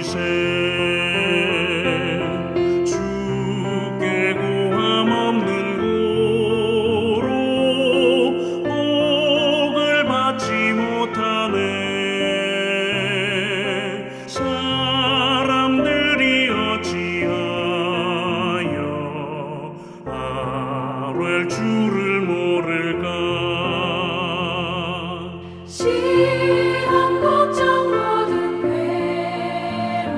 일세 주께 고함 없는 고로 복을 받지 못하네. 사람들이 어찌하여 아뢰 주를 모를까. 시험 걱정 모든 괴로움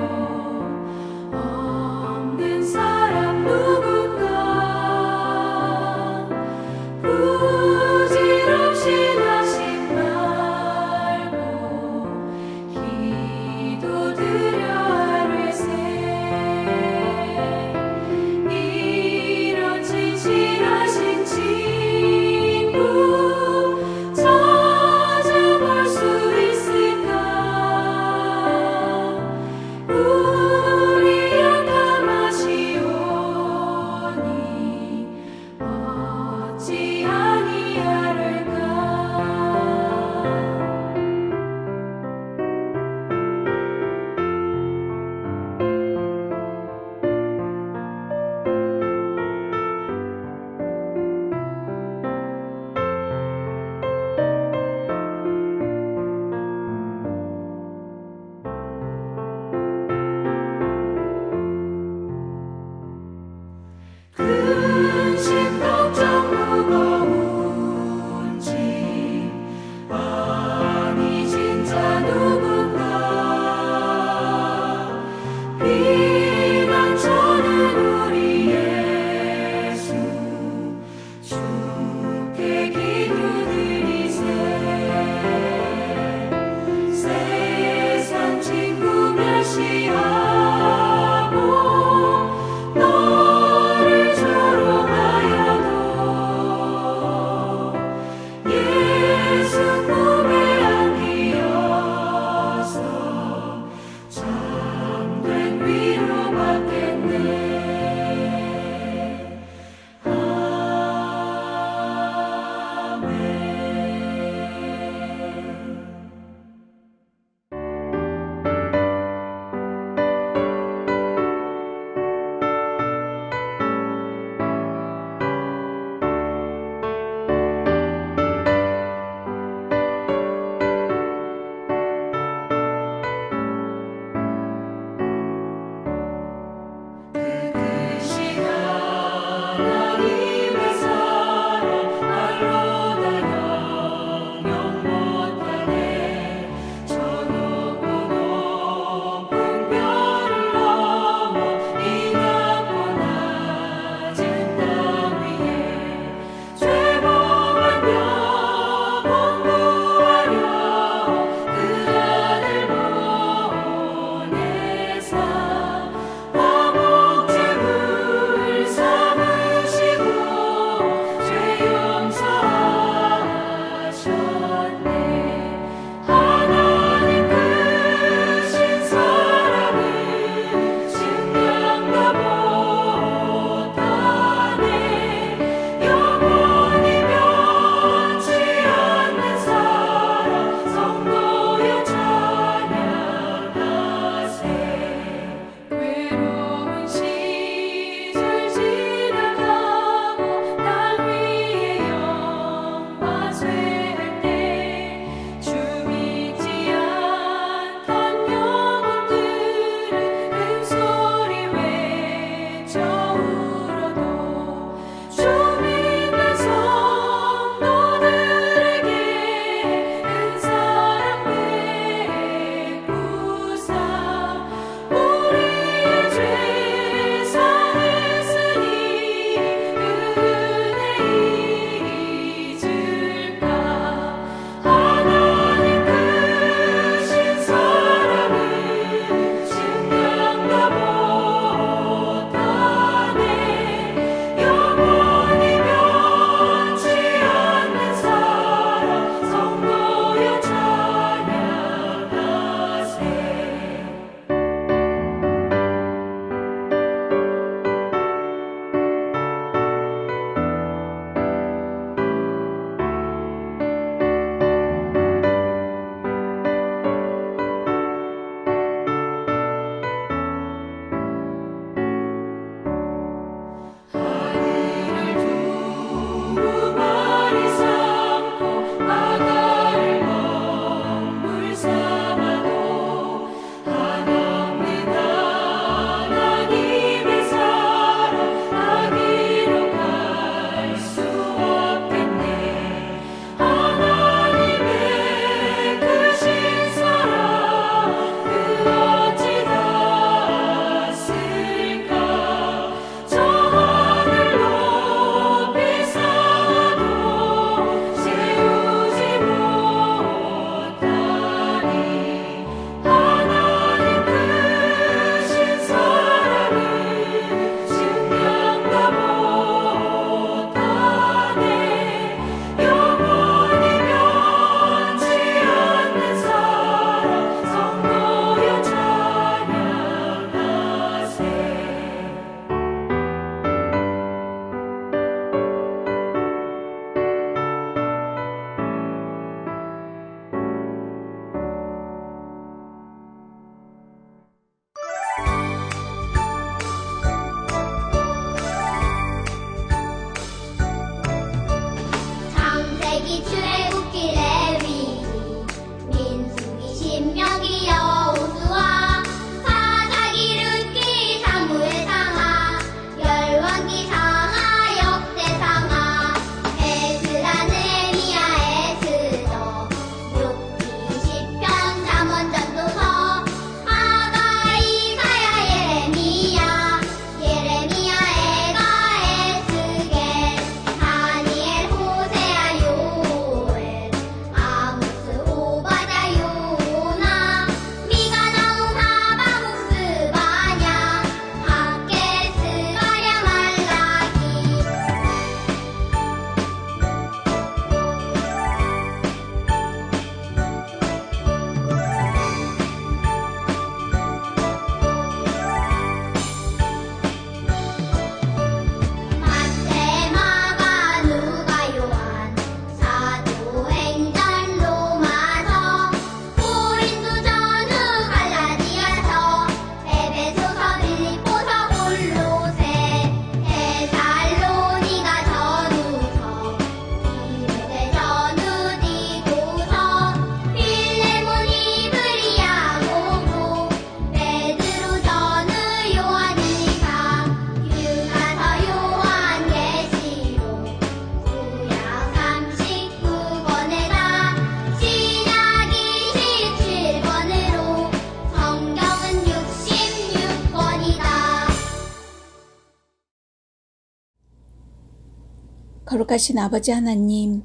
거룩하신 아버지 하나님,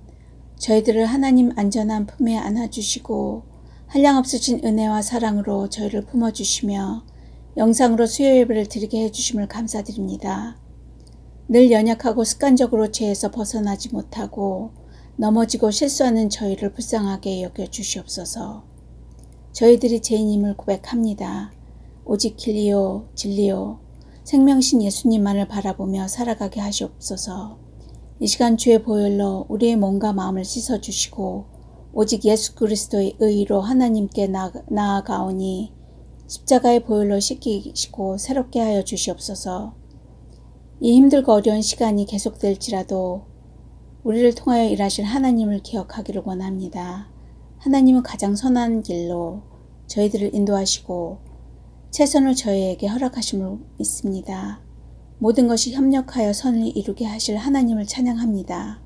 저희들을 하나님 안전한 품에 안아주시고 한량없으신 은혜와 사랑으로 저희를 품어주시며 영상으로 수요 예배를 드리게 해주심을 감사드립니다. 늘 연약하고 습관적으로 죄에서 벗어나지 못하고 넘어지고 실수하는 저희를 불쌍하게 여겨주시옵소서. 저희들이 죄인임을 고백합니다. 오직 길이요 진리요 생명신 예수님만을 바라보며 살아가게 하시옵소서. 이 시간 주의 보혈로 우리의 몸과 마음을 씻어주시고 오직 예수 그리스도의 의로 하나님께 나아가오니 십자가의 보혈로 씻기시고 새롭게 하여 주시옵소서. 이 힘들고 어려운 시간이 계속될지라도 우리를 통하여 일하실 하나님을 기억하기를 원합니다. 하나님은 가장 선한 길로 저희들을 인도하시고 최선을 저희에게 허락하심을 믿습니다. 모든 것이 협력하여 선을 이루게 하실 하나님을 찬양합니다.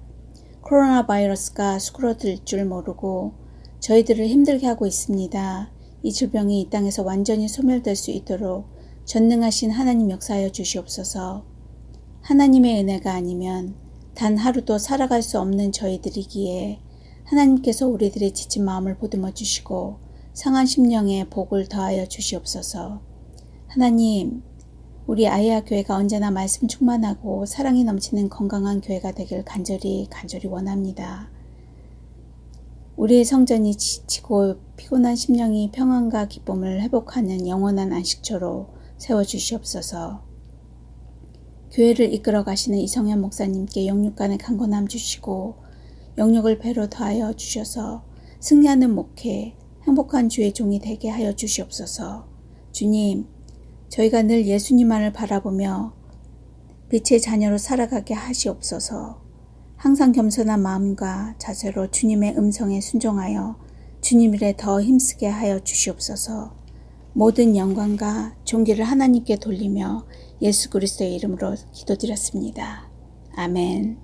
코로나 바이러스가 수그러들 줄 모르고 저희들을 힘들게 하고 있습니다. 이 질병이 이 땅에서 완전히 소멸될 수 있도록 전능하신 하나님 역사하여 주시옵소서. 하나님의 은혜가 아니면 단 하루도 살아갈 수 없는 저희들이기에 하나님께서 우리들의 지친 마음을 보듬어 주시고 상한 심령에 복을 더하여 주시옵소서. 하나님, 우리 아이야 교회가 언제나 말씀 충만하고 사랑이 넘치는 건강한 교회가 되길 간절히 원합니다. 우리의 성전이 지치고 피곤한 심령이 평안과 기쁨을 회복하는 영원한 안식처로 세워주시옵소서. 교회를 이끌어 가시는 이성현 목사님께 영육간의 강건함 주시고 영역을 배로 더하여 주셔서 승리하는 목회, 행복한 주의 종이 되게 하여 주시옵소서. 주님, 저희가 늘 예수님만을 바라보며 빛의 자녀로 살아가게 하시옵소서. 항상 겸손한 마음과 자세로 주님의 음성에 순종하여 주님 일에 더 힘쓰게 하여 주시옵소서. 모든 영광과 존귀를 하나님께 돌리며 예수 그리스도의 이름으로 기도드렸습니다. 아멘.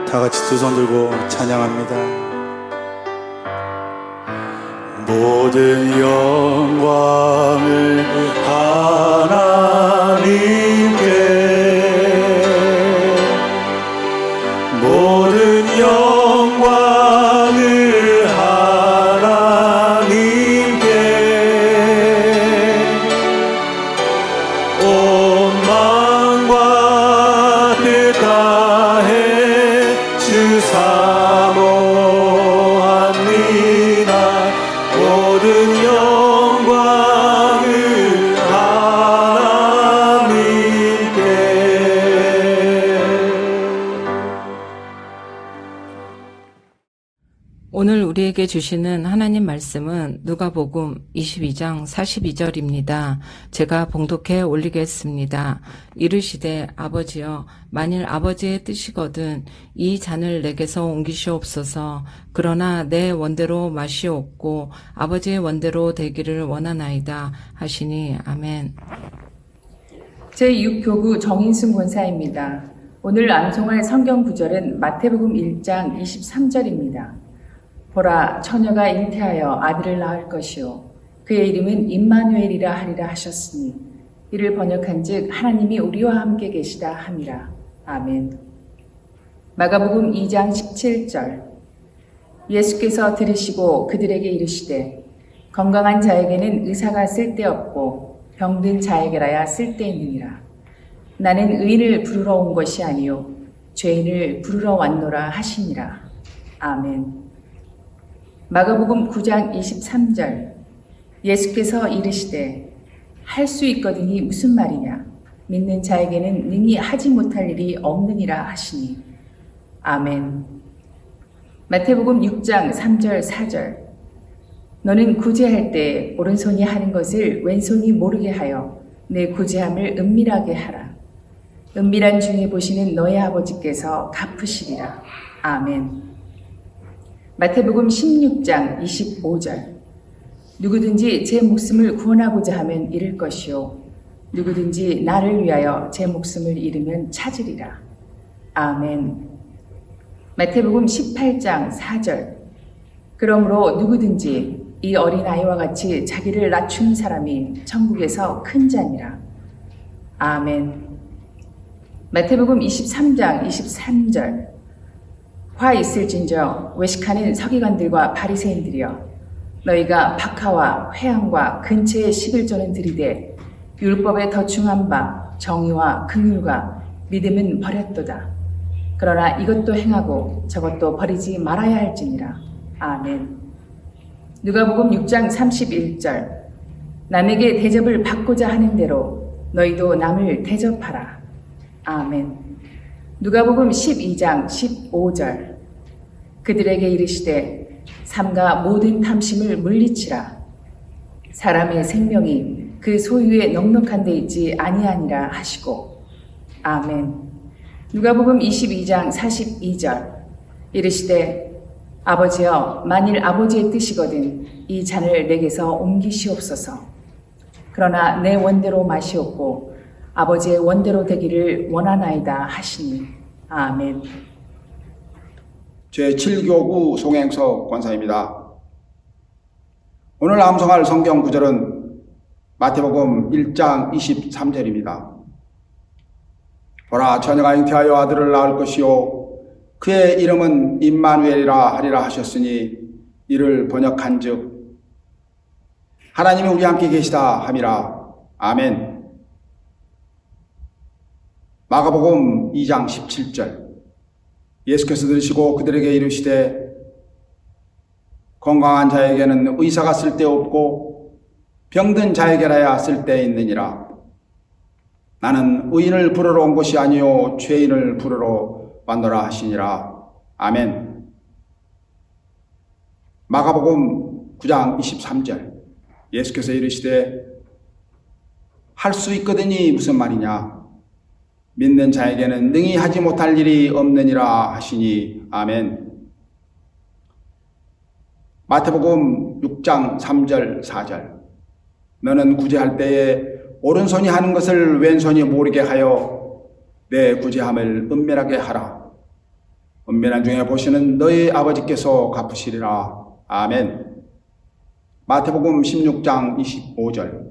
다 같이 두 손 들고 찬양합니다. 모든 영광을 하나님께, 모든 영광을 하나님께, 온 마음과 뜻 다해 주 사모합니다. 모든 영광을 하나님께. 오늘 우리에게 주시는 하나님 말씀은 누가복음 22장 42절입니다. 제가 봉독해 올리겠습니다. 이르시되 아버지여, 만일 아버지의 뜻이거든 이 잔을 내게서 옮기시옵소서. 그러나 내 원대로 마시옵고 아버지의 원대로 되기를 원하나이다 하시니. 아멘. 제6교구 정인순 권사입니다. 오늘 암송할 성경 구절은 마태복음 1장 23절입니다. 보라, 처녀가 잉태하여 아들을 낳을 것이요 그의 이름은 임마누엘이라 하리라 하셨으니 이를 번역한즉 하나님이 우리와 함께 계시다 함이라. 아멘. 마가복음 2장 17절. 예수께서 들으시고 그들에게 이르시되 건강한 자에게는 의사가 쓸데없고 병든 자에게라야 쓸데있느니라. 나는 의인을 부르러 온 것이 아니요 죄인을 부르러 왔노라 하시니라. 아멘. 마가복음 9장 23절. 예수께서 이르시되 할 수 있거든이 무슨 말이냐, 믿는 자에게는 능히 하지 못할 일이 없느니라 하시니. 아멘. 마태복음 6장 3절 4절. 너는 구제할 때 오른손이 하는 것을 왼손이 모르게 하여 내 구제함을 은밀하게 하라. 은밀한 중에 보시는 너의 아버지께서 갚으시리라. 아멘. 마태복음 16장 25절. 누구든지 제 목숨을 구원하고자 하면 잃을 것이요 누구든지 나를 위하여 제 목숨을 잃으면 찾으리라. 아멘. 마태복음 18장 4절. 그러므로 누구든지 이 어린아이와 같이 자기를 낮춘 사람이 천국에서 큰 자니라. 아멘. 마태복음 23장 23절 화 있을진저 외식하는 서기관들과 바리새인들이여 너희가 박하와 회향과 근처의 11조는 들이되 율법에 더 중한 바 정의와 긍휼과 믿음은 버렸도다. 그러나 이것도 행하고 저것도 버리지 말아야 할지니라. 아멘. 누가복음 6장 31절 남에게 대접을 받고자 하는 대로 너희도 남을 대접하라. 아멘. 누가복음 12장 15절 그들에게 이르시되 삼가 모든 탐심을 물리치라. 사람의 생명이 그 소유에 넉넉한 데 있지 아니하니라 하시고. 아멘. 누가복음 22장 42절 이르시되 아버지여 만일 아버지의 뜻이거든 이 잔을 내게서 옮기시옵소서. 그러나 내 원대로 마시옵고 아버지의 원대로 되기를 원하나이다 하시니. 아멘. 제7교구 송행석 권사입니다. 오늘 암송할 성경 구절은 마태복음 1장 23절입니다. 보라 처녀가 잉태하여 아들을 낳을 것이요 그의 이름은 임마누엘이라 하리라 하셨으니 이를 번역한즉 하나님이 우리 함께 계시다 함이라. 아멘. 마가복음 2장 17절 예수께서 들으시고 그들에게 이르시되 건강한 자에게는 의사가 쓸데없고 병든 자에게라야 쓸데있느니라. 나는 의인을 부르러 온 것이 아니요 죄인을 부르러 왔노라 하시니라. 아멘. 마가복음 9장 23절 예수께서 이르시되 할 수 있거든이 무슨 말이냐. 믿는 자에게는 능히 하지 못할 일이 없느니라 하시니. 아멘. 마태복음 6장 3절 4절 너는 구제할 때에 오른손이 하는 것을 왼손이 모르게 하여 내 구제함을 은밀하게 하라. 은밀한 중에 보시는 너희 아버지께서 갚으시리라. 아멘. 마태복음 16장 25절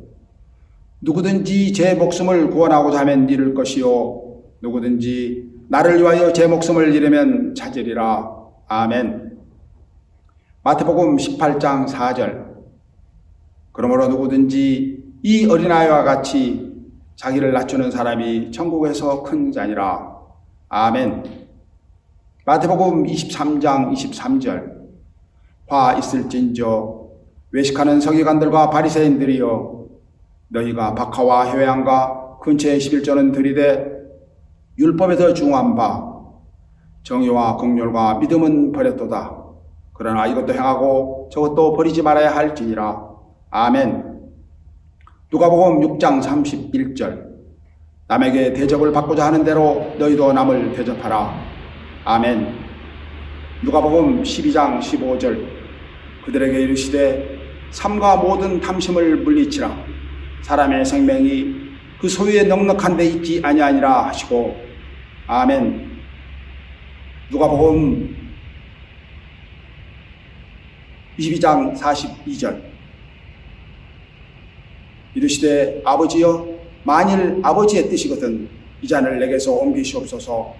누구든지 제 목숨을 구원하고자 하면 잃을 것이요 누구든지 나를 위하여 제 목숨을 잃으면 찾으리라. 아멘. 마태복음 18장 4절 그러므로 누구든지 이 어린아이와 같이 자기를 낮추는 사람이 천국에서 큰 자니라. 아멘. 마태복음 23장 23절 화 있을진저 외식하는 서기관들과 바리새인들이여 너희가 박하와 효양과 근처의 11조는 들이되 율법에 더 중한 바 정의와 긍휼과 믿음은 버렸도다. 그러나 이것도 행하고 저것도 버리지 말아야 할지니라. 아멘. 누가복음 6장 31절 남에게 대접을 받고자 하는 대로 너희도 남을 대접하라. 아멘. 누가복음 12장 15절 그들에게 이르시되 삼가 모든 탐심을 물리치라. 사람의 생명이 그 소유에 넉넉한 데 있지 아니하니라 하시고. 아멘. 누가복음 22장 42절 이르시되 아버지여 만일 아버지의 뜻이거든 이 잔을 내게서 옮기시옵소서.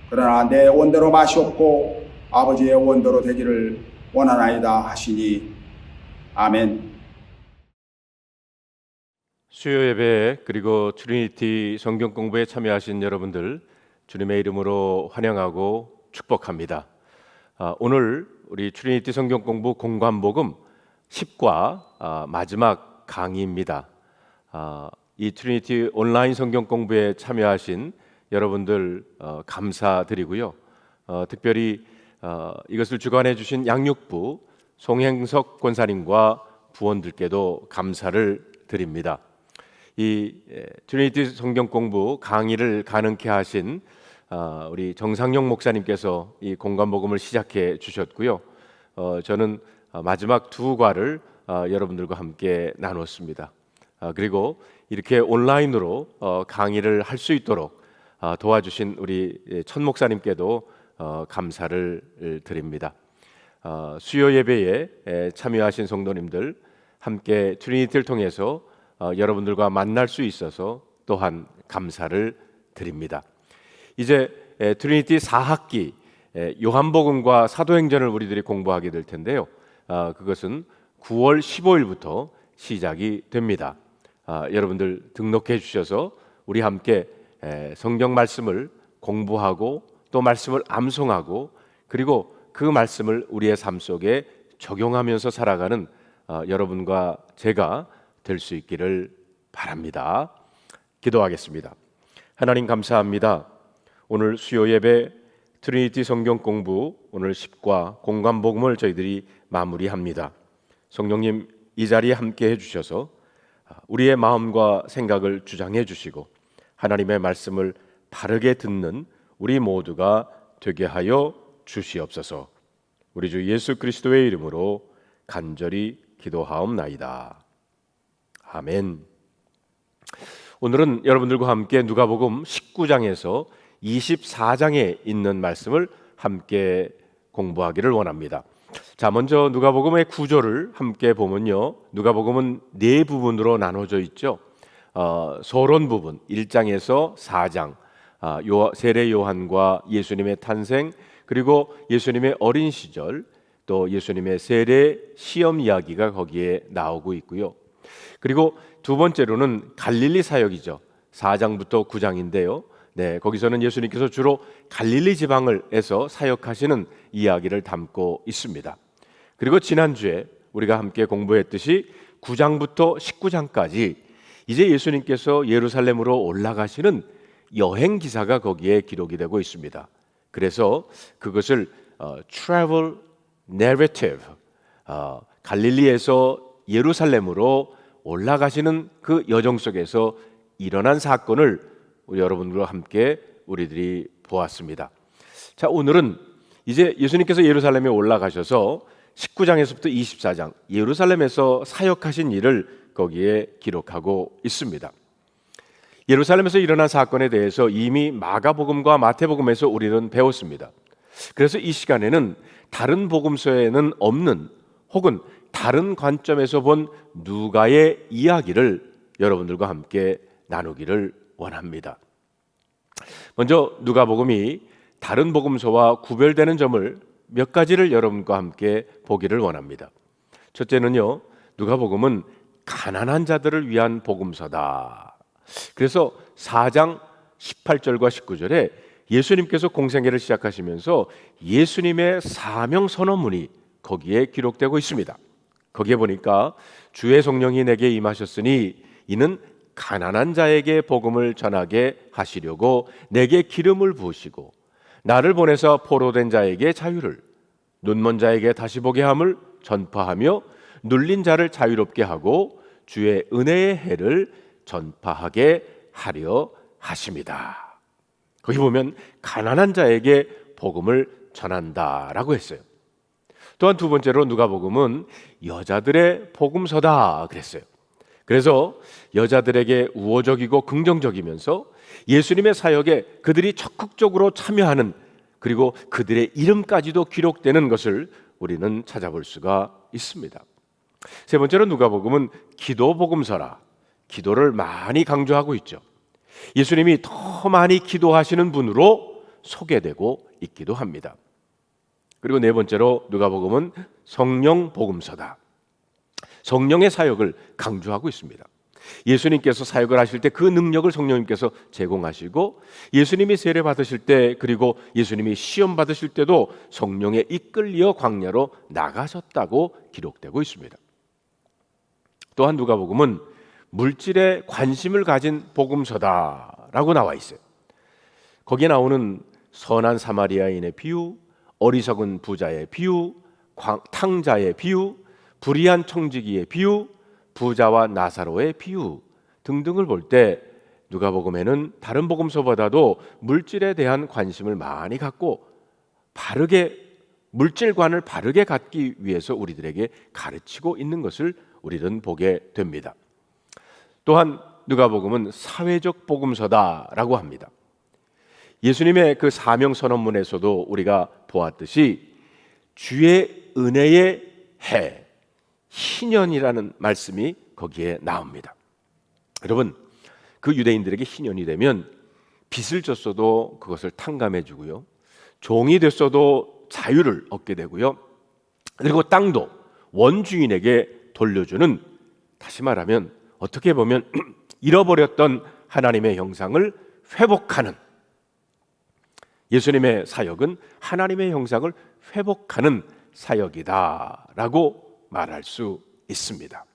그러나 내 원대로 마시옵고 아버지의 원대로 되기를 원하나이다 하시니. 아멘. 수요 예배 그리고 트리니티 성경 공부에 참여하신 여러분들 주님의 이름으로 환영하고 축복합니다. 오늘 우리 트리니티 성경 공부 공관복음 10과 마지막 강의입니다. 이 트리니티 온라인 성경 공부에 참여하신 여러분들 감사드리고요. 특별히 이것을 주관해 주신 양육부 송행석 권사님과 부원들께도 감사를 드립니다. 이 트리니티 성경 공부 강의를 가능케 하신 우리 정상용 목사님께서 이 공관복음을 시작해 주셨고요. 저는 마지막 두 과를 여러분들과 함께 나눴습니다. 그리고 이렇게 온라인으로 강의를 할 수 있도록 도와주신 우리 천 목사님께도 감사를 드립니다. 수요 예배에 참여하신 성도님들 함께 트리니티를 통해서 여러분들과 만날 수 있어서 또한 감사를 드립니다. 이제 트리니티 4학기 요한복음과 사도행전을 우리들이 공부하게 될 텐데요. 그것은 9월 15일부터 시작이 됩니다. 여러분들 등록해 주셔서 우리 함께 성경 말씀을 공부하고 또 말씀을 암송하고 그리고 그 말씀을 우리의 삶 속에 적용하면서 살아가는 여러분과 제가 될 수 있기를 바랍니다. 기도하겠습니다. 하나님 감사합니다. 오늘 수요 예배 트리니티 성경 공부 오늘 10과 공간 복음을 저희들이 마무리합니다. 성령님 이 자리에 함께 해주셔서 우리의 마음과 생각을 주장해 주시고 하나님의 말씀을 바르게 듣는 우리 모두가 되게 하여 주시옵소서. 우리 주 예수 그리스도의 이름으로 간절히 기도하옵나이다. 아멘. 오늘은 여러분들과 함께 누가복음 19장에서 24장에 있는 말씀을 함께 공부하기를 원합니다. 자, 먼저 누가복음의 구조를 함께 보면요. 누가복음은 네 부분으로 나눠져 있죠. 서론 부분 1장에서 4장, 세례 요한과 예수님의 탄생, 그리고 예수님의 어린 시절, 또 예수님의 세례 시험 이야기가 거기에 나오고 있고요. 그리고 두 번째로는 갈릴리 사역이죠. 4장부터 9장인데요. 네, 거기서는 예수님께서 주로 갈릴리 지방을에서 사역하시는 이야기를 담고 있습니다. 그리고 지난주에 우리가 함께 공부했듯이 9장부터 19장까지 이제 예수님께서 예루살렘으로 올라가시는 여행 기사가 거기에 기록이 되고 있습니다. 그래서 그것을 travel narrative, 갈릴리에서 예루살렘으로 올라가시는 그 여정 속에서 일어난 사건을 우리 여러분들과 함께 우리들이 보았습니다. 자, 오늘은 이제 예수님께서 예루살렘에 올라가셔서 19장에서부터 24장 예루살렘에서 사역하신 일을 거기에 기록하고 있습니다. 예루살렘에서 일어난 사건에 대해서 이미 마가복음과 마태복음에서 우리는 배웠습니다. 그래서 이 시간에는 다른 복음서에는 없는 혹은 다른 관점에서 본 누가의 이야기를 여러분들과 함께 나누기를 원합니다. 먼저 누가복음이 다른 복음서와 구별되는 점을 몇 가지를 여러분과 함께 보기를 원합니다. 첫째는요, 누가복음은 가난한 자들을 위한 복음서다. 그래서 4장 18절과 19절에 예수님께서 공생애를 시작하시면서 예수님의 사명 선언문이 거기에 기록되고 있습니다. 거기에 보니까 주의 성령이 내게 임하셨으니 이는 가난한 자에게 복음을 전하게 하시려고 내게 기름을 부으시고 나를 보내서 포로된 자에게 자유를, 눈먼 자에게 다시 보게 함을 전파하며 눌린 자를 자유롭게 하고 주의 은혜의 해를 전파하게 하려 하십니다. 거기 보면 가난한 자에게 복음을 전한다라고 했어요. 또한 두 번째로 누가복음은 여자들의 복음서다 그랬어요. 그래서 여자들에게 우호적이고 긍정적이면서 예수님의 사역에 그들이 적극적으로 참여하는, 그리고 그들의 이름까지도 기록되는 것을 우리는 찾아볼 수가 있습니다. 세 번째로 누가복음은 기도 복음서라, 기도를 많이 강조하고 있죠. 예수님이 더 많이 기도하시는 분으로 소개되고 있기도 합니다. 그리고 네 번째로 누가복음은 성령 복음서다. 성령의 사역을 강조하고 있습니다. 예수님께서 사역을 하실 때 그 능력을 성령님께서 제공하시고, 예수님이 세례 받으실 때, 그리고 예수님이 시험 받으실 때도 성령에 이끌려 광야로 나가셨다고 기록되고 있습니다. 또한 누가복음은 물질에 관심을 가진 복음서다라고 나와 있어요. 거기에 나오는 선한 사마리아인의 비유, 어리석은 부자의 비유, 탕자의 비유, 불의한 청지기의 비유, 부자와 나사로의 비유 등등을 볼 때 누가복음에는 다른 복음서보다도 물질에 대한 관심을 많이 갖고 바르게, 물질관을 바르게 갖기 위해서 우리들에게 가르치고 있는 것을 우리는 보게 됩니다. 또한 누가복음은 사회적 복음서다라고 합니다. 예수님의 그 사명 선언문에서도 우리가 보았듯이 주의 은혜의 해, 희년이라는 말씀이 거기에 나옵니다. 여러분, 그 유대인들에게 희년이 되면 빚을 졌어도 그것을 탕감해 주고요. 종이 됐어도 자유를 얻게 되고요. 그리고 땅도 원주인에게 돌려주는, 다시 말하면 어떻게 보면 잃어버렸던 하나님의 형상을 회복하는, 예수님의 사역은 하나님의 형상을 회복하는 사역이다라고 말할 수 있습니다.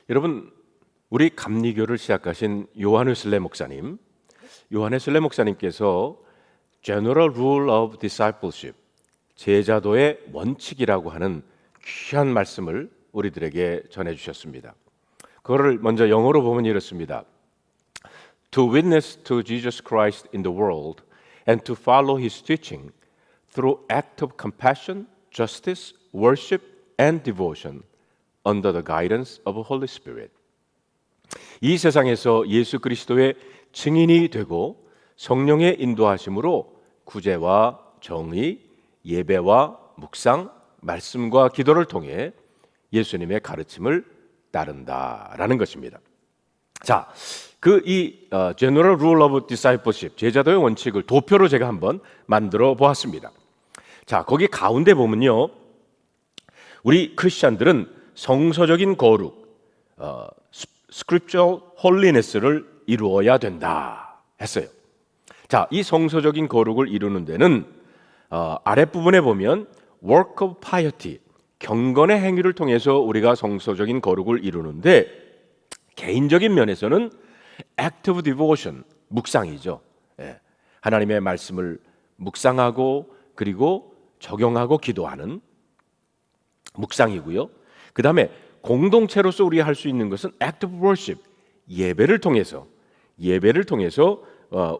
여러분, 우리 감리교를 시작하신 요한 웨슬레 목사님, 요한 웨슬레 목사님께서 General Rule of Discipleship, 제자도의 원칙이라고 하는 귀한 말씀을 우리들에게 전해주셨습니다. 그거를 먼저 영어로 보면 이렇습니다. To witness to Jesus Christ in the world and to follow His teaching through act of compassion, justice, worship, and devotion under the guidance of the Holy Spirit. 이 세상에서 예수 그리스도의 증인이 되고 성령의 인도하심으로 구제와 정의, 예배와 묵상, 말씀과 기도를 통해 예수님의 가르침을 따른다라는 것입니다. 자, General Rule of Discipleship, 제자도의 원칙을 도표로 제가 한번 만들어 보았습니다. 자, 거기 가운데 보면요, 우리 크리스천들은 성서적인 거룩, Scriptural Holiness를 이루어야 된다 했어요. 자, 이 성서적인 거룩을 이루는 데는 아랫부분에 보면 Work of Piety, 경건의 행위를 통해서 우리가 성서적인 거룩을 이루는데, 개인적인 면에서는 Active Devotion, 묵상이죠. 하나님의 말씀을 묵상하고 그리고 적용하고 기도하는 묵상이고요. 그 다음에 공동체로서 우리가 할 수 있는 것은 Active Worship, 예배를 통해서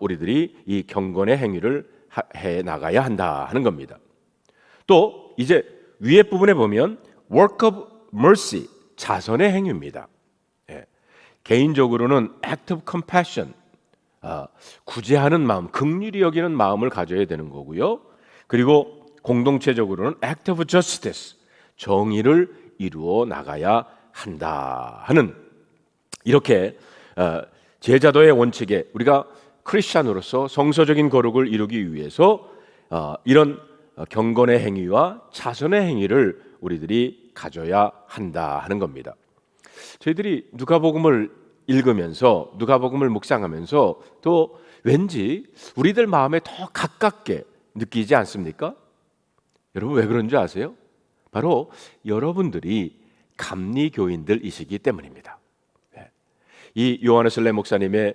우리들이 이 경건의 행위를 해 나가야 한다 하는 겁니다. 또 이제 위에 부분에 보면 Work of Mercy, 자선의 행위입니다. 개인적으로는 Act of Compassion, 구제하는 마음, 긍휼히 여기는 마음을 가져야 되는 거고요. 그리고 공동체적으로는 Act of Justice, 정의를 이루어 나가야 한다 하는, 이렇게 제자도의 원칙에 우리가 크리스찬으로서 성서적인 거룩을 이루기 위해서 이런 경건의 행위와 자선의 행위를 우리들이 가져야 한다 하는 겁니다. 저희들이 누가복음을 읽으면서, 누가복음을 묵상하면서 또 왠지 우리들 마음에 더 가깝게 느끼지 않습니까? 여러분, 왜 그런 줄 아세요? 바로 여러분들이 감리교인들이시기 때문입니다. 이 요한 웨슬레 목사님의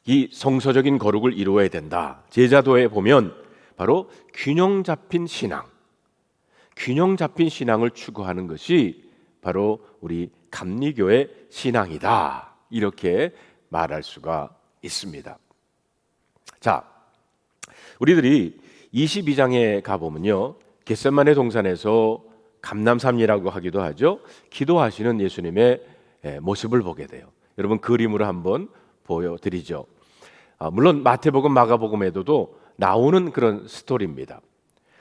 이 성서적인 거룩을 이루어야 된다, 제자도에 보면 바로 균형 잡힌 신앙을 추구하는 것이 바로 우리 감리교의 신앙이다, 이렇게 말할 수가 있습니다. 자, 우리들이 22장에 가보면요, 겟세마네 동산에서 감람산이라고 하기도 하죠, 기도하시는 예수님의 모습을 보게 돼요. 여러분, 그림으로 한번 보여드리죠. 물론 마태복음, 마가복음에도 나오는 그런 스토리입니다.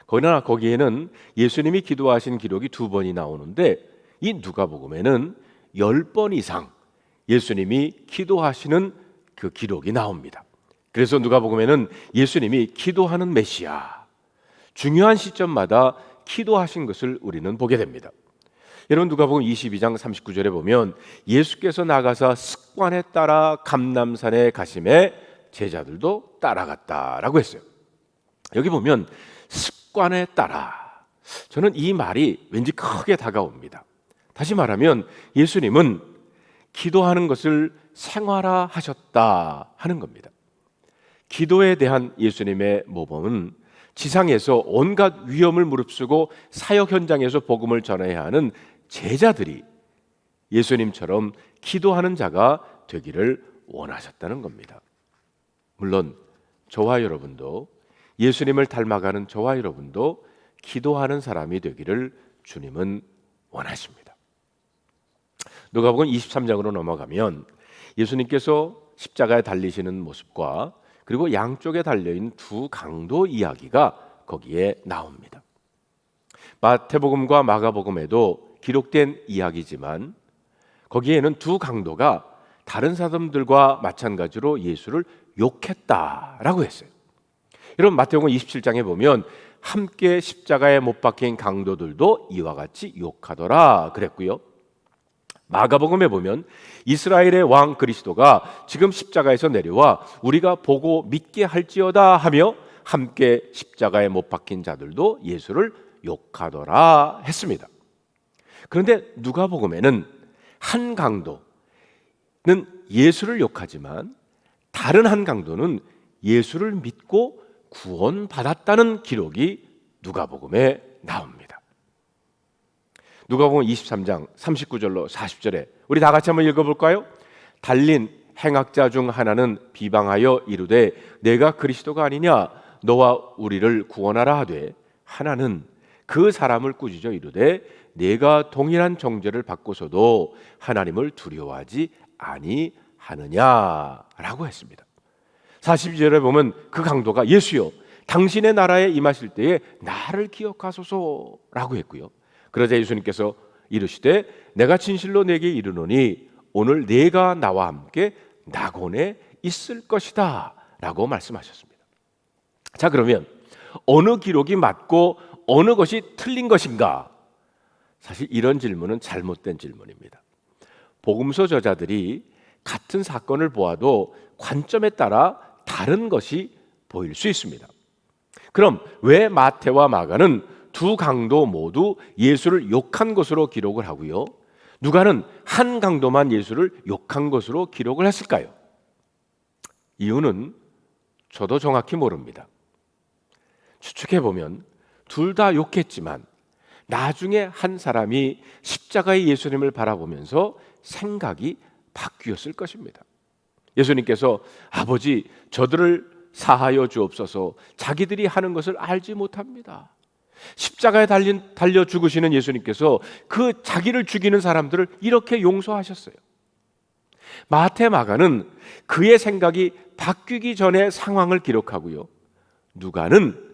그러나 거기에는 예수님이 기도하신 기록이 2번이 나오는데, 이 누가복음에는 10번 이상 예수님이 기도하시는 그 기록이 나옵니다. 그래서 누가복음에는 예수님이 기도하는 메시아, 중요한 시점마다 기도하신 것을 우리는 보게 됩니다. 여러분, 누가복음 22장 39절에 보면 예수께서 나가사 습관에 따라 감람산에 가심에 제자들도 따라갔다라고 했어요. 여기 보면 습관에 따라, 저는 이 말이 왠지 크게 다가옵니다. 다시 말하면 예수님은 기도하는 것을 생활화하셨다 하는 겁니다. 기도에 대한 예수님의 모범은 지상에서 온갖 위험을 무릅쓰고 사역 현장에서 복음을 전해야 하는 제자들이 예수님처럼 기도하는 자가 되기를 원하셨다는 겁니다. 물론 저와 여러분도, 예수님을 닮아가는 저와 여러분도 기도하는 사람이 되기를 주님은 원하십니다. 누가복음 23장으로 넘어가면 예수님께서 십자가에 달리시는 모습과 그리고 양쪽에 달려있는 2 강도 이야기가 거기에 나옵니다. 마태복음과 마가복음에도 기록된 이야기지만 거기에는 2 강도가 다른 사람들과 마찬가지로 예수를 욕했다라고 했어요. 여러분 마태복음 27장에 보면 함께 십자가에 못 박힌 강도들도 이와 같이 욕하더라 그랬고요. 마가복음에 보면 이스라엘의 왕 그리스도가 지금 십자가에서 내려와 우리가 보고 믿게 할지어다 하며 함께 십자가에 못 박힌 자들도 예수를 욕하더라 했습니다. 그런데 누가복음에는 한 강도는 예수를 욕하지만 다른 한 강도는 예수를 믿고 구원받았다는 기록이 누가복음에 나옵니다. 누가복음 23장 39절로 40절에 우리 다 같이 한번 읽어볼까요? 달린 행악자 중 하나는 비방하여 이르되 내가 그리스도가 아니냐 너와 우리를 구원하라 하되 하나는 그 사람을 꾸짖어 이르되 내가 동일한 정죄를 받고서도 하나님을 두려워하지 아니하느냐라고 했습니다. 42절에 보면 그 강도가 예수여 당신의 나라에 임하실 때에 나를 기억하소서라고 했고요. 그러자 예수님께서 이르시되 내가 진실로 내게 이르노니 오늘 네가 나와 함께 낙원에 있을 것이다 라고 말씀하셨습니다. 자, 그러면 어느 기록이 맞고 어느 것이 틀린 것인가? 사실 이런 질문은 잘못된 질문입니다. 복음서 저자들이 같은 사건을 보아도 관점에 따라 다른 것이 보일 수 있습니다. 그럼 왜 마태와 마가는 두 강도 모두 예수를 욕한 것으로 기록을 하고요, 누가는 한 강도만 예수를 욕한 것으로 기록을 했을까요? 이유는 저도 정확히 모릅니다. 추측해보면 둘 다 욕했지만 나중에 한 사람이 십자가의 예수님을 바라보면서 생각이 바뀌었을 것입니다. 예수님께서 아버지 저들을 사하여 주옵소서 자기들이 하는 것을 알지 못합니다. 십자가에 달려 죽으시는 예수님께서 그 자기를 죽이는 사람들을 이렇게 용서하셨어요. 마태 마가는 그의 생각이 바뀌기 전의 상황을 기록하고요, 누가는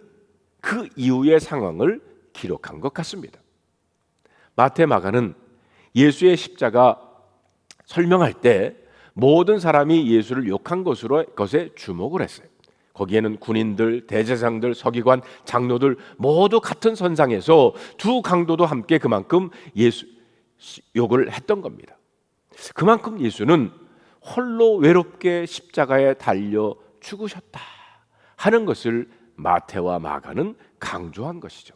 그 이후의 상황을 기록한 것 같습니다. 마태 마가는 예수의 십자가 설명할 때 모든 사람이 예수를 욕한 것에 주목을 했어요. 거기에는 군인들, 대제사장들, 서기관, 장로들 모두 같은 선상에서 두 강도도 함께 그만큼 예수 욕을 했던 겁니다. 그만큼 예수는 홀로 외롭게 십자가에 달려 죽으셨다 하는 것을 마태와 마가는 강조한 것이죠.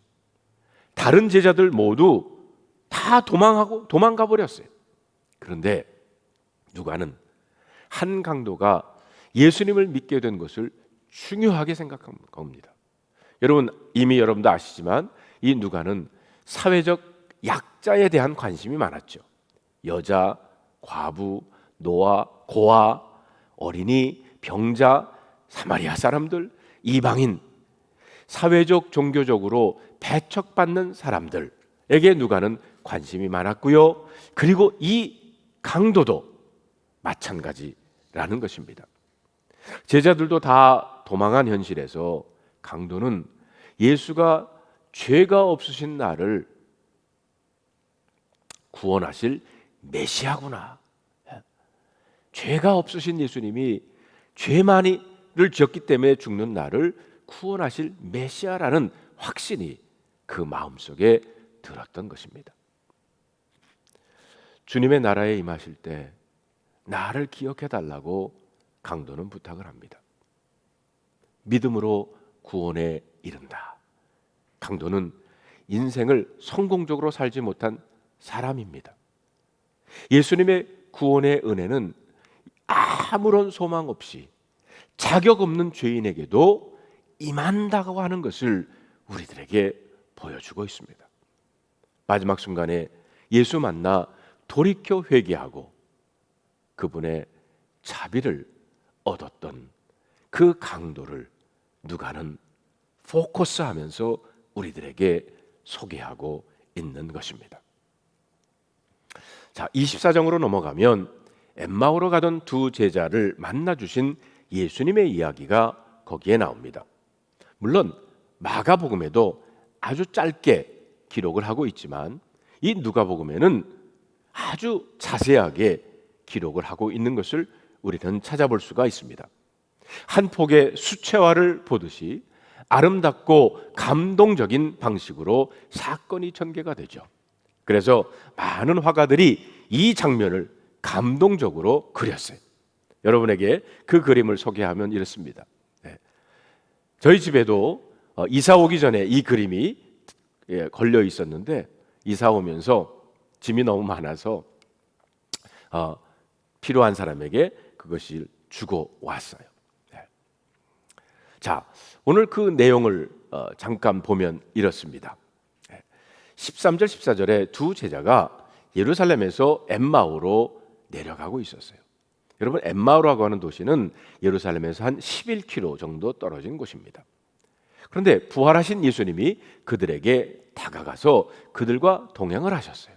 다른 제자들 모두 다 도망가 버렸어요. 그런데 누가는 한 강도가 예수님을 믿게 된 것을 중요하게 생각한 겁니다. 여러분 이미 여러분도 아시지만 이 누가는 사회적 약자에 대한 관심이 많았죠. 여자, 과부, 노아, 고아, 어린이, 병자, 사마리아 사람들, 이방인, 사회적 종교적으로 배척받는 사람들에게 누가는 관심이 많았고요, 그리고 이 강도도 마찬가지라는 것입니다. 제자들도 다 도망한 현실에서 강도는 예수가 죄가 없으신 나를 구원하실 메시아구나, 죄가 없으신 예수님이 죄만이를 지었기 때문에 죽는 나를 구원하실 메시아라는 확신이 그 마음속에 들었던 것입니다. 주님의 나라에 임하실 때 나를 기억해 달라고 강도는 부탁을 합니다. 믿음으로 구원에 이른다. 강도는 인생을 성공적으로 살지 못한 사람입니다. 예수님의 구원의 은혜는 아무런 소망 없이 자격 없는 죄인에게도 임한다고 하는 것을 우리들에게 보여주고 있습니다. 마지막 순간에 예수 만나 돌이켜 회개하고 그분의 자비를 얻었던 그 강도를 누가는 포커스하면서 우리들에게 소개하고 있는 것입니다. 자, 24장으로 넘어가면 엠마오로 가던 두 제자를 만나 주신 예수님의 이야기가 거기에 나옵니다. 물론 마가복음에도 아주 짧게 기록을 하고 있지만 이 누가복음에는 아주 자세하게 기록을 하고 있는 것을 우리는 찾아볼 수가 있습니다. 한 폭의 수채화를 보듯이 아름답고 감동적인 방식으로 사건이 전개가 되죠. 그래서 많은 화가들이 이 장면을 감동적으로 그렸어요. 여러분에게 그 그림을 소개하면 이렇습니다. 저희 집에도 이사 오기 전에 이 그림이 걸려 있었는데 이사 오면서 짐이 너무 많아서 필요한 사람에게 그것을 주고 왔어요. 자, 오늘 그 내용을 잠깐 보면 이렇습니다. 13절 14절에 두 제자가 예루살렘에서 엠마오로 내려가고 있었어요. 여러분, 엠마오라고 하는 도시는 예루살렘에서 한 11km 정도 떨어진 곳입니다. 그런데 부활하신 예수님이 그들에게 다가가서 그들과 동행을 하셨어요.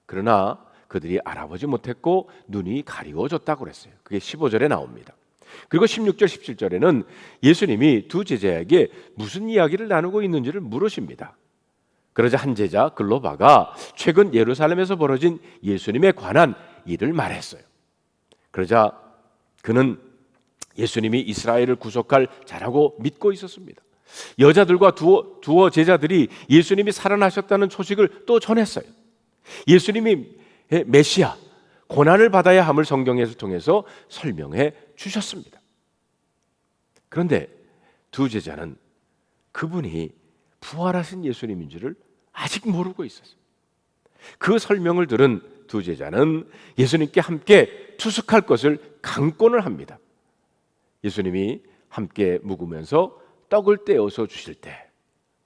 그러나 그들이 알아보지 못했고 눈이 가리워졌다고 그랬어요. 그게 15절에 나옵니다. 그리고 16절 17절에는 예수님이 두 제자에게 무슨 이야기를 나누고 있는지를 물으십니다. 그러자 한 제자 글로바가 최근 예루살렘에서 벌어진 예수님에 관한 일을 말했어요. 그러자 그는 예수님이 이스라엘을 구속할 자라고 믿고 있었습니다. 여자들과 두어 제자들이 예수님이 살아나셨다는 소식을 또 전했어요. 예수님이 메시아, 고난을 받아야 함을 성경에서 통해서 설명해 주셨습니다. 그런데 두 제자는 그분이 부활하신 예수님인 줄을 아직 모르고 있었어요. 그 설명을 들은 두 제자는 예수님께 함께 투숙할 것을 강권을 합니다. 예수님이 함께 묵으면서 떡을 떼어서 주실 때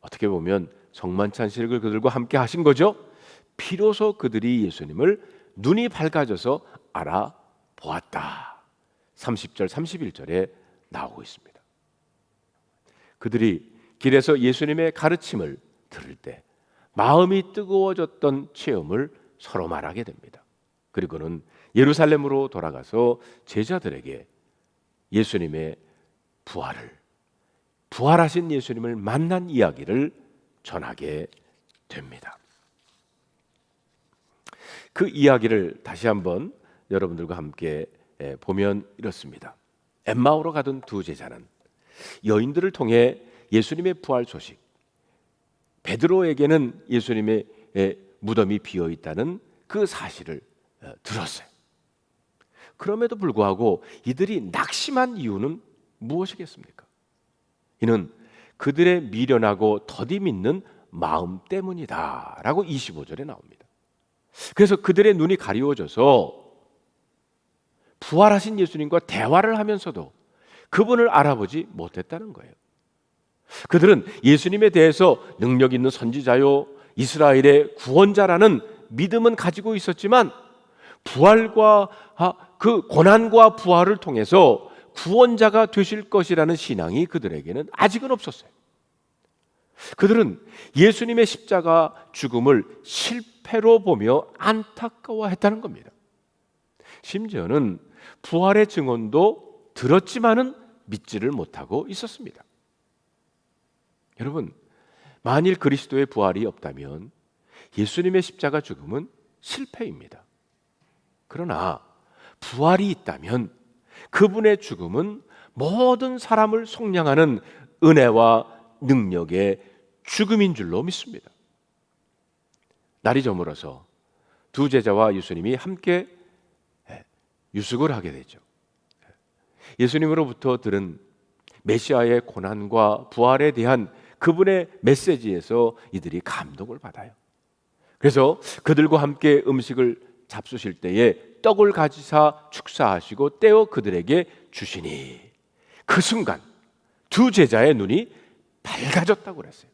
어떻게 보면 성만찬식을 그들과 함께 하신 거죠. 비로소 그들이 예수님을 눈이 밝아져서 알아보았다. 30절 31절에 나오고 있습니다. 그들이 길에서 예수님의 가르침을 들을 때 마음이 뜨거워졌던 체험을 서로 말하게 됩니다. 그리고는 예루살렘으로 돌아가서 제자들에게 예수님의 부활하신 예수님을 만난 이야기를 전하게 됩니다. 그 이야기를 다시 한번 여러분들과 함께 보면 이렇습니다. 엠마오로 가던 두 제자는 여인들을 통해 예수님의 부활 소식, 베드로에게는 예수님의 무덤이 비어 있다는 그 사실을 들었어요. 그럼에도 불구하고 이들이 낙심한 이유는 무엇이겠습니까? 이는 그들의 미련하고 더디 믿는 마음 때문이다라고 25절에 나옵니다. 그래서 그들의 눈이 가리워져서 부활하신 예수님과 대화를 하면서도 그분을 알아보지 못했다는 거예요. 그들은 예수님에 대해서 능력 있는 선지자요, 이스라엘의 구원자라는 믿음은 가지고 있었지만 부활과 그 고난과 부활을 통해서 구원자가 되실 것이라는 신앙이 그들에게는 아직은 없었어요. 그들은 예수님의 십자가 죽음을 실패로 보며 안타까워했다는 겁니다. 심지어는 부활의 증언도 들었지만은 믿지를 못하고 있었습니다. 여러분, 만일 그리스도의 부활이 없다면 예수님의 십자가 죽음은 실패입니다. 그러나 부활이 있다면 그분의 죽음은 모든 사람을 속량하는 은혜와 능력의 죽음인 줄로 믿습니다. 날이 저물어서 두 제자와 예수님이 함께 유숙을 하게 되죠. 예수님으로부터 들은 메시아의 고난과 부활에 대한 그분의 메시지에서 이들이 감동을 받아요. 그래서 그들과 함께 음식을 잡수실 때에 떡을 가지사 축사하시고 떼어 그들에게 주시니 그 순간 두 제자의 눈이 밝아졌다고 그랬어요.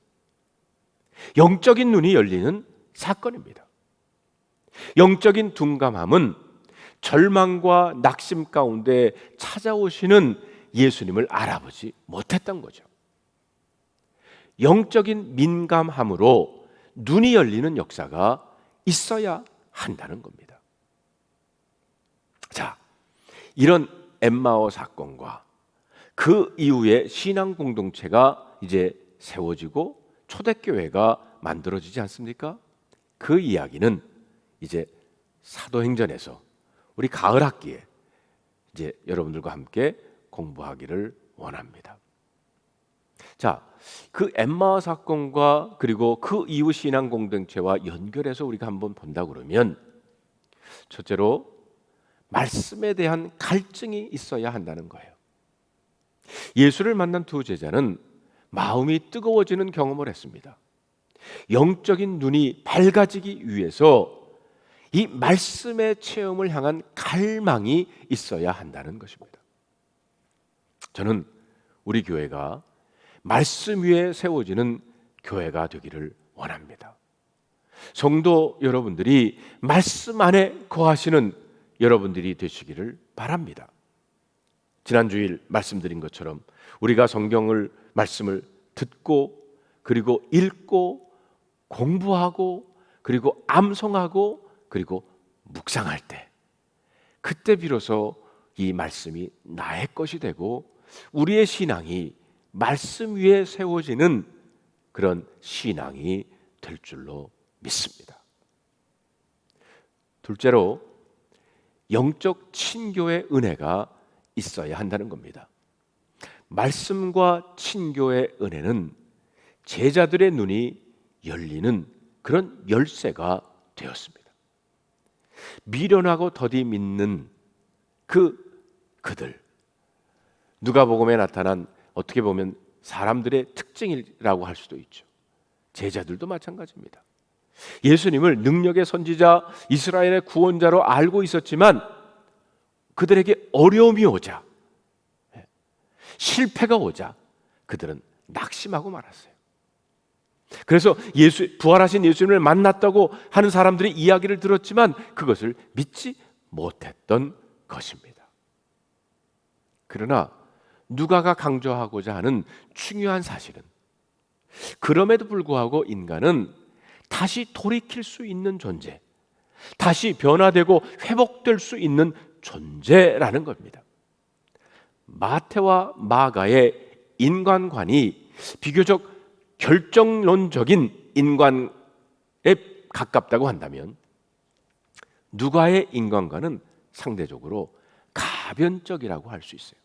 영적인 눈이 열리는 사건입니다. 영적인 둔감함은 절망과 낙심 가운데 찾아오시는 예수님을 알아보지 못했던 거죠. 영적인 민감함으로 눈이 열리는 역사가 있어야 한다는 겁니다. 자, 이런 엠마오 사건과 그 이후에 신앙 공동체가 이제 세워지고 초대교회가 만들어지지 않습니까? 그 이야기는 이제 사도행전에서 우리 가을 학기에 이제 여러분들과 함께 공부하기를 원합니다. 자, 그 엠마오 사건과 그리고 그 이후 신앙 공동체와 연결해서 우리가 한번 본다 그러면, 첫째로 말씀에 대한 갈증이 있어야 한다는 거예요. 예수를 만난 두 제자는 마음이 뜨거워지는 경험을 했습니다. 영적인 눈이 밝아지기 위해서 이 말씀의 체험을 향한 갈망이 있어야 한다는 것입니다. 저는 우리 교회가 말씀 위에 세워지는 교회가 되기를 원합니다. 성도 여러분들이 말씀 안에 거하시는 여러분들이 되시기를 바랍니다. 지난 주일 말씀드린 것처럼 우리가 성경을 말씀을 듣고 그리고 읽고 공부하고 그리고 암송하고 그리고 묵상할 때, 그때 비로소 이 말씀이 나의 것이 되고 우리의 신앙이 말씀 위에 세워지는 그런 신앙이 될 줄로 믿습니다. 둘째로 영적 친교의 은혜가 있어야 한다는 겁니다. 말씀과 친교의 은혜는 제자들의 눈이 열리는 그런 열쇠가 되었습니다. 미련하고 더디 믿는 그들, 누가복음에 나타난 어떻게 보면 사람들의 특징이라고 할 수도 있죠. 제자들도 마찬가지입니다. 예수님을 능력의 선지자, 이스라엘의 구원자로 알고 있었지만 그들에게 어려움이 오자, 실패가 오자 그들은 낙심하고 말았어요. 그래서 부활하신 예수님을 만났다고 하는 사람들의 이야기를 들었지만 그것을 믿지 못했던 것입니다. 그러나 누가가 강조하고자 하는 중요한 사실은, 그럼에도 불구하고 인간은 다시 돌이킬 수 있는 존재, 다시 변화되고 회복될 수 있는 존재라는 겁니다. 마태와 마가의 인간관이 비교적 결정론적인 인간에 가깝다고 한다면, 누가의 인간관은 상대적으로 가변적이라고 할 수 있어요.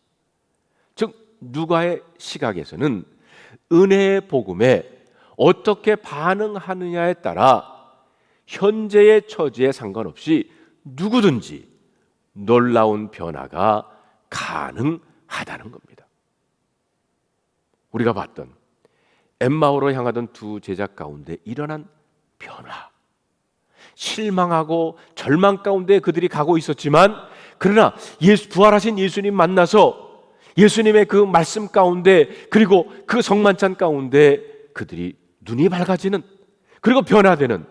즉 누가의 시각에서는 은혜의 복음에 어떻게 반응하느냐에 따라 현재의 처지에 상관없이 누구든지 놀라운 변화가 가능하다는 겁니다. 우리가 봤던 엠마오로 향하던 두 제자 가운데 일어난 변화, 실망하고 절망 가운데 그들이 가고 있었지만, 그러나 부활하신 예수님 만나서 예수님의 그 말씀 가운데 그리고 그 성만찬 가운데 그들이 눈이 밝아지는, 그리고 변화되는,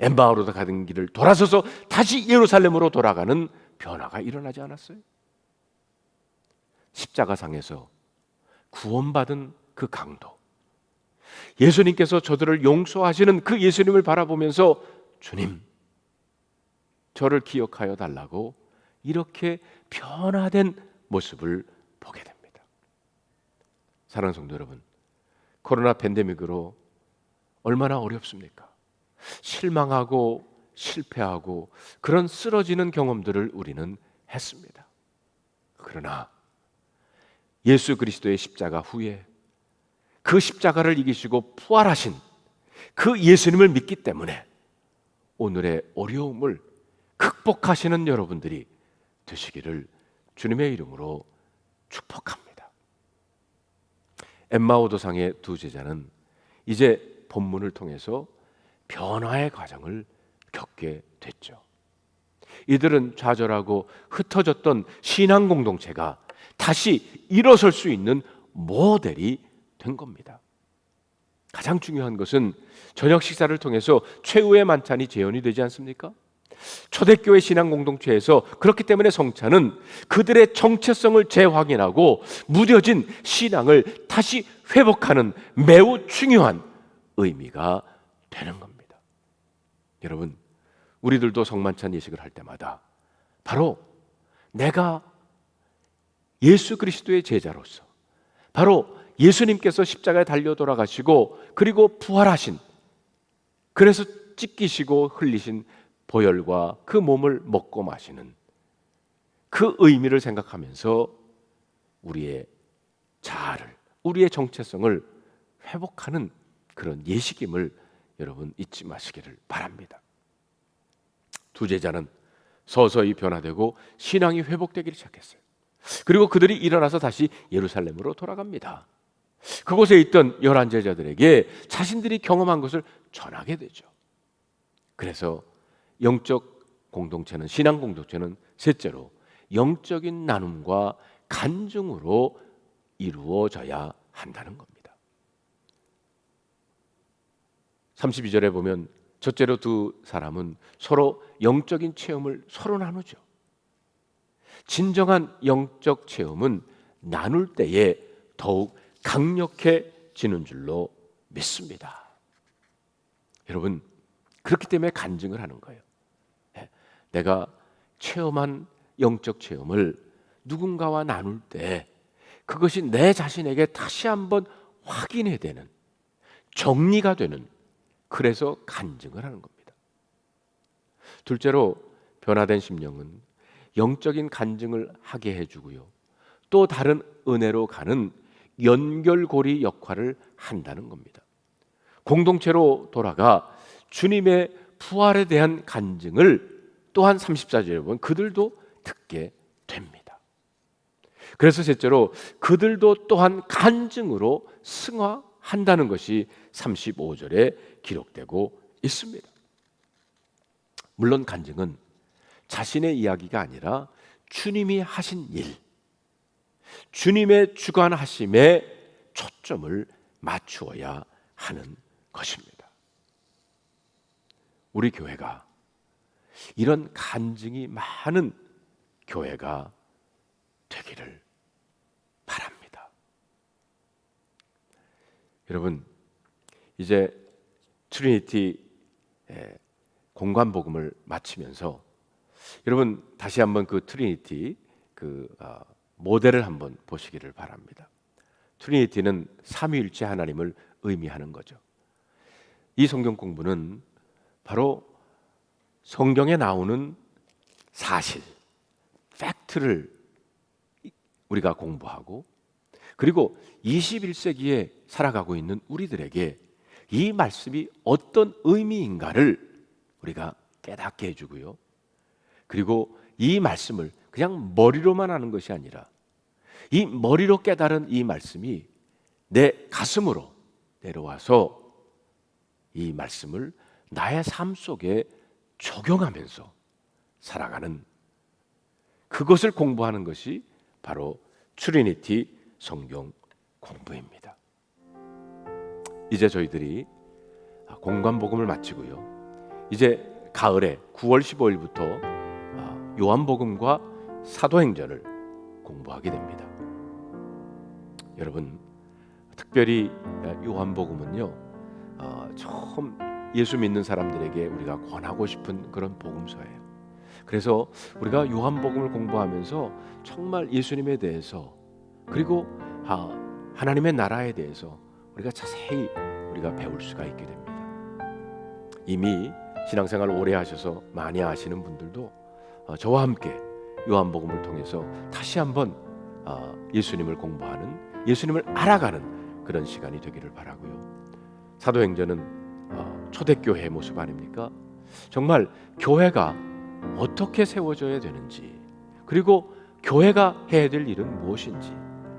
엠마오로 가던 길을 돌아서서 다시 예루살렘으로 돌아가는 변화가 일어나지 않았어요? 십자가상에서 구원받은 그 강도, 예수님께서 저들을 용서하시는 그 예수님을 바라보면서 주님, 저를 기억하여 달라고 이렇게 변화된 모습을 보게 됩니다. 사랑하는 성도 여러분, 코로나 팬데믹으로 얼마나 어렵습니까? 실망하고 실패하고 그런 쓰러지는 경험들을 우리는 했습니다. 그러나 예수 그리스도의 십자가 후에 그 십자가를 이기시고 부활하신 그 예수님을 믿기 때문에 오늘의 어려움을 극복하시는 여러분들이 되시기를 주님의 이름으로 축복합니다. 엠마오 도상의 두 제자는 이제 본문을 통해서 변화의 과정을 겪게 됐죠. 이들은 좌절하고 흩어졌던 신앙 공동체가 다시 일어설 수 있는 모델이 된 겁니다. 가장 중요한 것은 저녁 식사를 통해서 최후의 만찬이 재현이 되지 않습니까? 초대교회 신앙 공동체에서 그렇기 때문에 성찬은 그들의 정체성을 재확인하고 무뎌진 신앙을 다시 회복하는 매우 중요한 의미가 되는 겁니다. 여러분, 우리들도 성만찬 예식을 할 때마다 바로 내가 예수 그리스도의 제자로서, 바로 예수님께서 십자가에 달려 돌아가시고 그리고 부활하신, 그래서 찢기시고 흘리신 보혈과 그 몸을 먹고 마시는 그 의미를 생각하면서 우리의 자아를, 우리의 정체성을 회복하는 그런 예식임을 여러분 잊지 마시기를 바랍니다. 두 제자는 서서히 변화되고 신앙이 회복되기 시작했어요. 그리고 그들이 일어나서 다시 예루살렘으로 돌아갑니다. 그곳에 있던 11제자들에게 자신들이 경험한 것을 전하게 되죠. 그래서 영적 공동체는, 신앙 공동체는 셋째로 영적인 나눔과 간증으로 이루어져야 한다는 겁니다. 32절에 보면 첫째로 두 사람은 서로 영적인 체험을 서로 나누죠. 진정한 영적 체험은 나눌 때에 더욱 강력해지는 줄로 믿습니다. 여러분, 그렇기 때문에 간증을 하는 거예요. 내가 체험한 영적 체험을 누군가와 나눌 때 그것이 내 자신에게 다시 한번 확인이 되는, 정리가 되는, 그래서 간증을 하는 겁니다. 둘째로 변화된 심령은 영적인 간증을 하게 해주고요, 또 다른 은혜로 가는 연결고리 역할을 한다는 겁니다. 공동체로 돌아가 주님의 부활에 대한 간증을 또한 34절에 보면 그들도 듣게 됩니다. 그래서 셋째로 그들도 또한 간증으로 승화한다는 것이 35절에 기록되고 있습니다. 물론 간증은 자신의 이야기가 아니라 주님이 하신 일, 주님의 주관하심에 초점을 맞추어야 하는 것입니다. 우리 교회가 이런 간증이 많은 교회가 되기를 바랍니다. 여러분, 이제 트리니티 공관복음을 마치면서 여러분 다시 한번 그 트리니티 모델을 한번 보시기를 바랍니다. 트리니티는 삼위일체 하나님을 의미하는 거죠. 이 성경 공부는 바로 성경에 나오는 사실, 팩트를 우리가 공부하고, 그리고 21세기에 살아가고 있는 우리들에게 이 말씀이 어떤 의미인가를 우리가 깨닫게 해주고요, 그리고 이 말씀을 그냥 머리로만 하는 것이 아니라 이 머리로 깨달은 이 말씀이 내 가슴으로 내려와서 이 말씀을 나의 삶 속에 적용하면서 살아가는, 그것을 공부하는 것이 바로 트리니티 성경 공부입니다. 이제 저희들이 공관복음을 마치고요, 이제 가을에 9월 15일부터 요한복음과 사도행전을 공부하게 됩니다. 여러분, 특별히 요한복음은요, 처음 예수 믿는 사람들에게 우리가 권하고 싶은 그런 복음서예요. 그래서 우리가 요한복음을 공부하면서 정말 예수님에 대해서, 그리고 하나님의 나라에 대해서 우리가 자세히 우리가 배울 수가 있게 됩니다. 이미 신앙생활 오래 하셔서 많이 아시는 분들도 저와 함께 요한복음을 통해서 다시 한번 예수님을 공부하는, 예수님을 알아가는 그런 시간이 되기를 바라고요. 사도행전은 초대교회의 모습 아닙니까? 정말 교회가 어떻게 세워져야 되는지, 그리고 교회가 해야 될 일은 무엇인지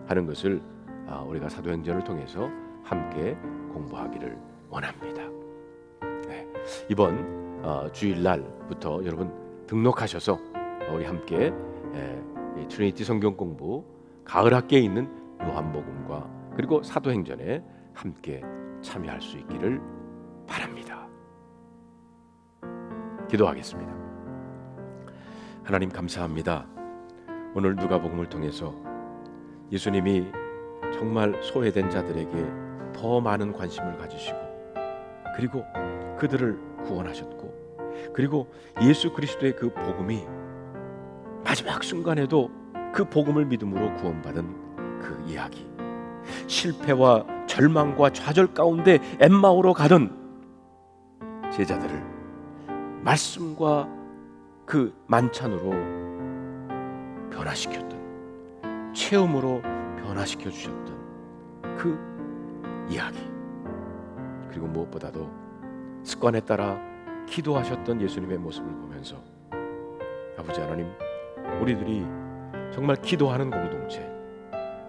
하는 것을 우리가 사도행전을 통해서 함께 공부하기를 원합니다. 네, 이번 주일날부터 여러분 등록하셔서 우리 함께 트리니티 성경 공부 가을 학기에 있는 요한복음과 그리고 사도행전에 함께 참여할 수 있기를 바랍니다. 기도하겠습니다. 하나님 감사합니다. 오늘 누가복음을 통해서 예수님이 정말 소외된 자들에게 더 많은 관심을 가지시고, 그리고 그들을 구원하셨고, 그리고 예수 그리스도의 그 복음이 마지막 순간에도 그 복음을 믿음으로 구원받은 그 이야기, 실패와 절망과 좌절 가운데 엠마오로 가던 제자들을 말씀과 그 만찬으로 변화시켰던, 체험으로 변화시켜 주셨던 그 이야기, 그리고 무엇보다도 습관에 따라 기도하셨던 예수님의 모습을 보면서 아버지 하나님, 우리들이 정말 기도하는 공동체,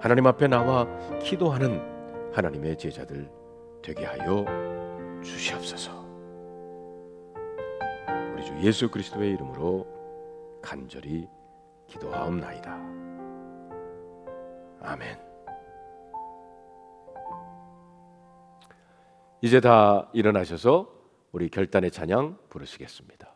하나님 앞에 나와 기도하는 하나님의 제자들 되게 하여 주시옵소서. 우리 주 예수 그리스도의 이름으로 간절히 기도하옵나이다. 아멘. 이제 다 일어나셔서 우리 결단의 찬양 부르시겠습니다.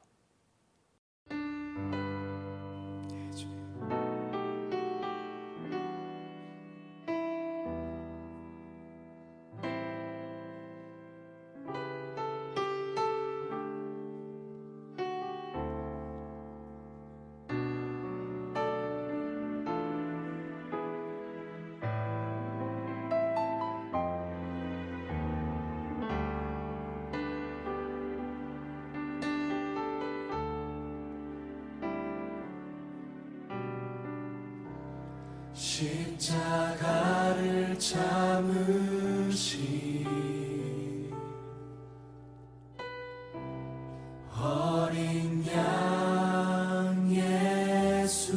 십자가를 참으시 어린 양 예수,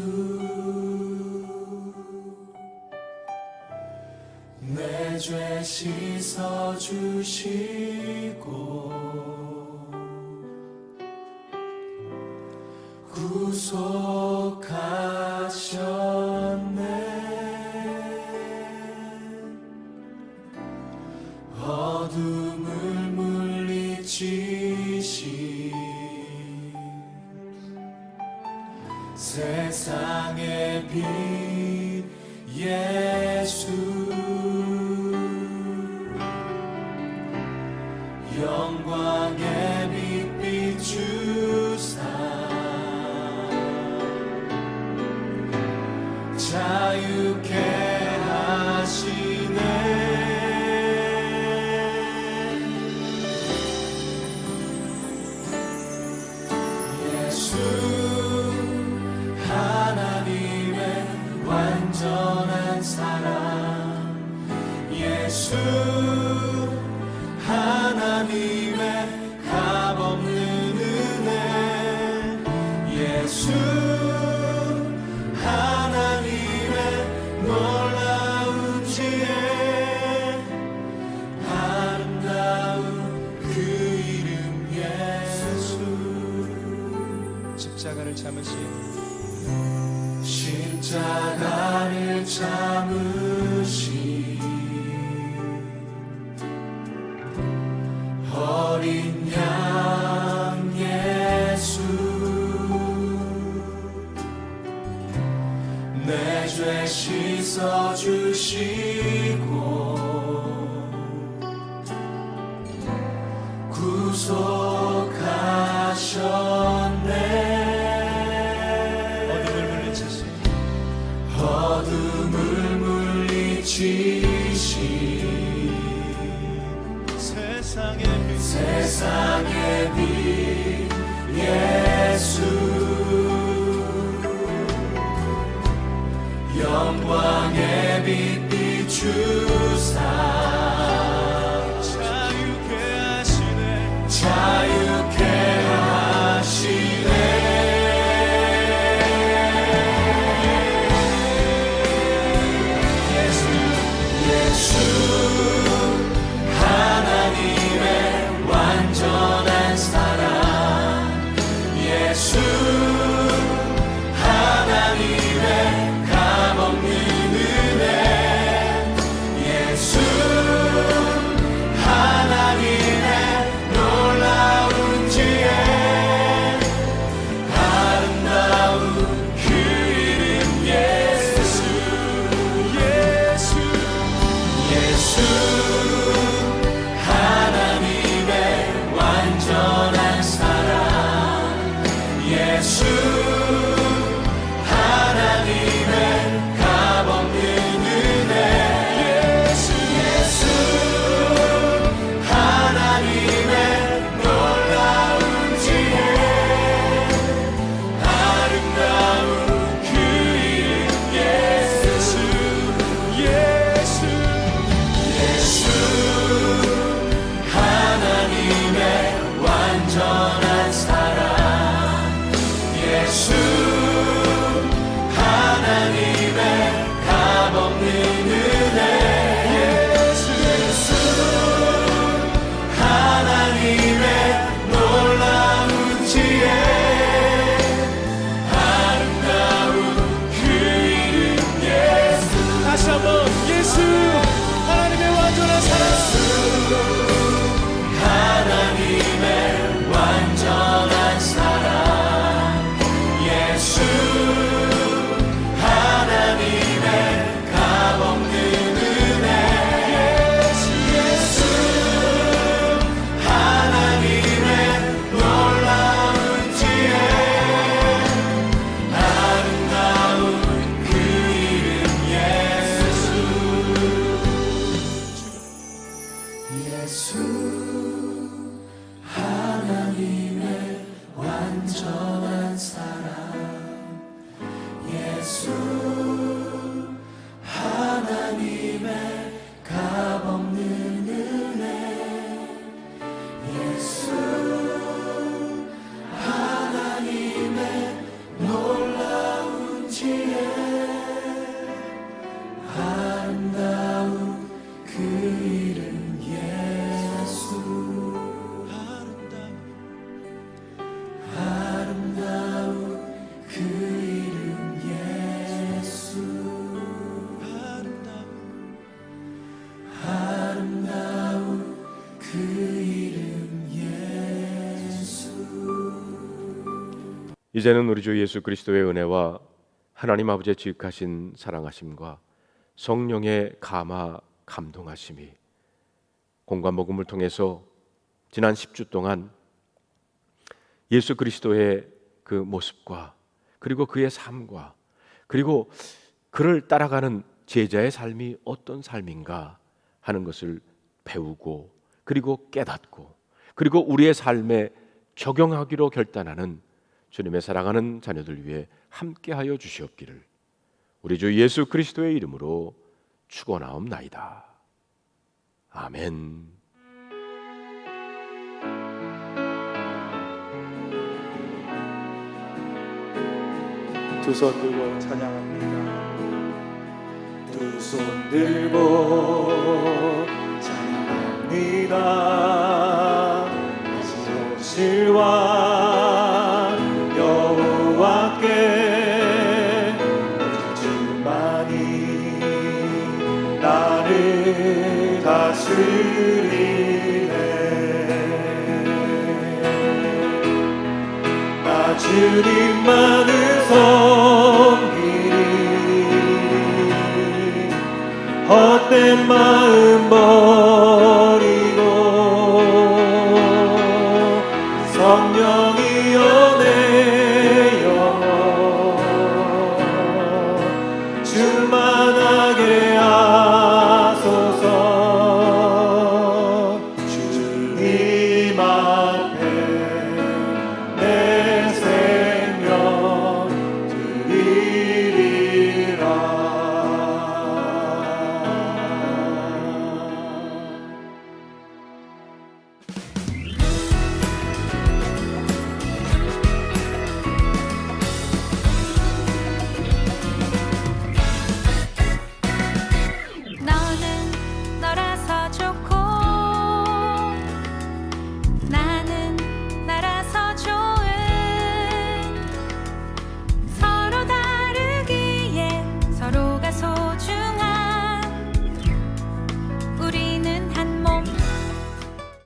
내 죄 씻어주시고 구속하셨네. 어둠을 물리치신 세상의 빛 예수, 영광의 빛 비추사 자유케 하시네. 예수 하나님의 완전한 사랑, 예수 하나님의 값없는 은혜, 예수 하나님의 놀라운 지혜, 아름다운 그 이름 예수. 십자가를 참으신 십자가를 참으신 어린 양 예수, 내 죄 씻어주시고 구속하셨네. 어둠을 물리치신 세상의 빛 예수, 영광의 빛 비추사 자유케 하시네. 자유케 하시네. 예수 하나님의 완전한 사랑, 예수 하나님의 값없는 은혜, 예수 하나님의 놀라운 지혜, 아름다운 그 이름 예수. 예수 하나님의 완전한 사랑, 예수 하나님의 값없는 은혜, 예수 하나님의 놀라운 지혜, 아름다운 그 이름 예수 하나님의 값없는 은혜 예수 하나님의 놀라운 지혜 아름다운 그 이름 예수 아름다운 그 이름 예수 아름다운 그 이름 예수 이제는 우리 주 예수 그리스도의 은혜와 하나님 아버지의 지극하신 사랑하심과 성령의 감화 감동하심이 공과 복음을 통해서 지난 10주 동안 예수 그리스도의 그 모습과 그리고 그의 삶과 그리고 그를 따라가는 제자의 삶이 어떤 삶인가 하는 것을 배우고 그리고 깨닫고 그리고 우리의 삶에 적용하기로 결단하는 주님의 사랑하는 자녀들 위해 함께하여 주시옵기를 우리 주 예수 그리스도의 이름으로 축원하옵나이다. 아멘. 두 손 들고 찬양합니다. 두 손 들고 찬양합니다. 다시 오실 왕 여호와께 주만이 나를 다스리네. 나 주님만을 섬기리 헛된 말